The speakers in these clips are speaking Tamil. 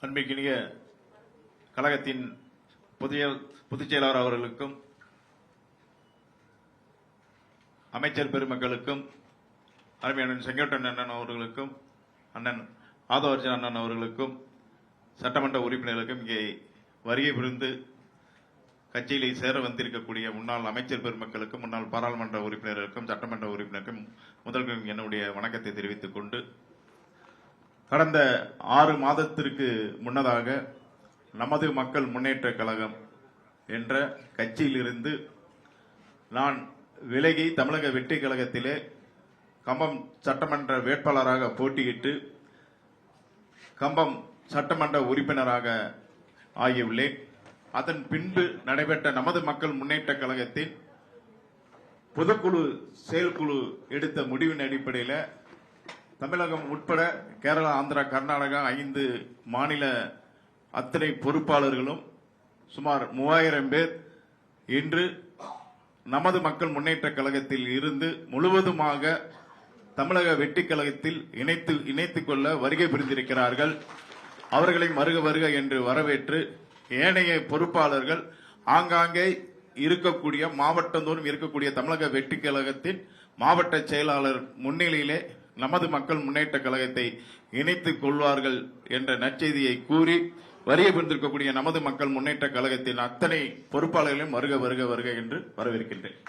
அன்பிற்கினிய கழகத்தின் பொதுச் செயலாளர் அவர்களுக்கும் அமைச்சர் பெருமக்களுக்கும் அருமையான செங்கோட்டன் அண்ணன் அவர்களுக்கும் அண்ணன் ஆதவர்ஜன் அண்ணன் அவர்களுக்கும் சட்டமன்ற உறுப்பினர்களுக்கும் இங்கே வருகை புரிந்து கட்சியிலே சேர வந்திருக்கக்கூடிய முன்னாள் அமைச்சர் பெருமக்களுக்கும் முன்னாள் பாராளுமன்ற உறுப்பினர்களுக்கும் சட்டமன்ற உறுப்பினருக்கும் முதல்வரும் என்னுடைய வணக்கத்தை தெரிவித்துக் கொண்டு கடந்த 6 மாதத்திற்கு முன்னதாக நமது மக்கள் முன்னேற்ற கழகம் என்ற கட்சியிலிருந்து நான் விலகி தமிழக வெற்றி கழகத்திலே கம்பம் சட்டமன்ற வேட்பாளராக போட்டியிட்டு கம்பம் சட்டமன்ற உறுப்பினராக ஆகியுள்ளேன். அதன் பின்பு நடைபெற்ற நமது மக்கள் முன்னேற்ற கழகத்தின் பொதுக்குழு செயற்குழு எடுத்த முடிவின் அடிப்படையில் தமிழகம் உட்பட கேரளா, ஆந்திரா, கர்நாடகா 5 மாநில அத்தனை பொறுப்பாளர்களும் சுமார் 3000 பேர் இன்று நமது மக்கள் முன்னேற்ற கழகத்தில் இருந்து முழுவதுமாக தமிழக வெற்றி கழகத்தில் இணைத்துக் கொள்ள வருகை புரிந்திருக்கிறார்கள். அவர்களை வருக வருக என்று வரவேற்று ஏனைய பொறுப்பாளர்கள் ஆங்காங்கே இருக்கக்கூடிய மாவட்டந்தோறும் இருக்கக்கூடிய தமிழக வெற்றி கழகத்தின் மாவட்ட செயலாளர் முன்னிலையிலே நமது மக்கள் முன்னேற்ற கழகத்தை இணைத்துக் கொள்வார்கள் என்ற நற்செய்தியை கூறி வருகை புரிந்திருக்கக்கூடிய நமது மக்கள் முன்னேற்ற கழகத்தின் அத்தனை பொறுப்பாளர்களையும் வருக வருக வருக என்று வரவேற்கின்றேன்.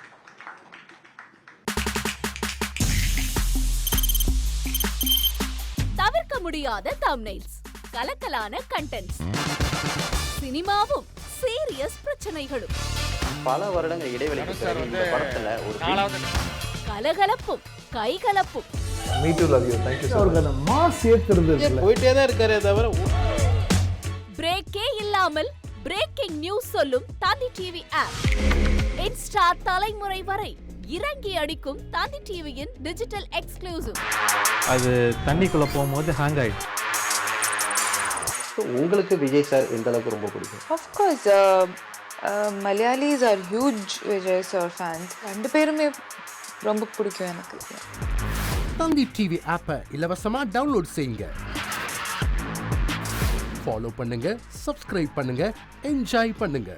தவிர்க்க முடியாத தம்ப்நெயில்ஸ், கலக்கலான கண்டென்ட்ஸ், சினிமாவும் சீரியஸ் பிரச்சனைகளும், பல வருடங்கள் இடைவெளிக்கு பிறகு இந்த படத்துல ஒரு கலகலப்பும் கைகலப்பும், Me too love you. Thank you so much. அவருக்கு மாஸ் ஏத்துறது இல்ல. போயிட்டே தான் இருக்காரே தவிர பிரேக்கே இல்லாமல் பிரேக்கிங் நியூஸ் சொல்லும் தந்தி டிவி ஆப். இன்ஸ்டா தலைமுறை வரை இறங்கி அடிக்கும் தந்தி டிவியின் டிஜிட்டல் எக்ஸ்க்ளூசிவ். அது தண்ணிக்குள்ள போகும்போது ஹேங் ஆயிடுச்சு. உங்களுக்கு விஜய் சார் எந்த அளவுக்கு ரொம்ப பிடிக்கும்? Of course, Malayalis are huge Vijay sir fans. ரெண்டு பேருமே ரொம்ப பிடிக்கும் எனக்கு. தந்தி டிவி ஆப்பை இலவசமா டவுன்லோட் செய்யுங்க. ஃபாலோ பண்ணுங்க, சப்ஸ்கிரைப் பண்ணுங்க, என்ஜாய் பண்ணுங்க.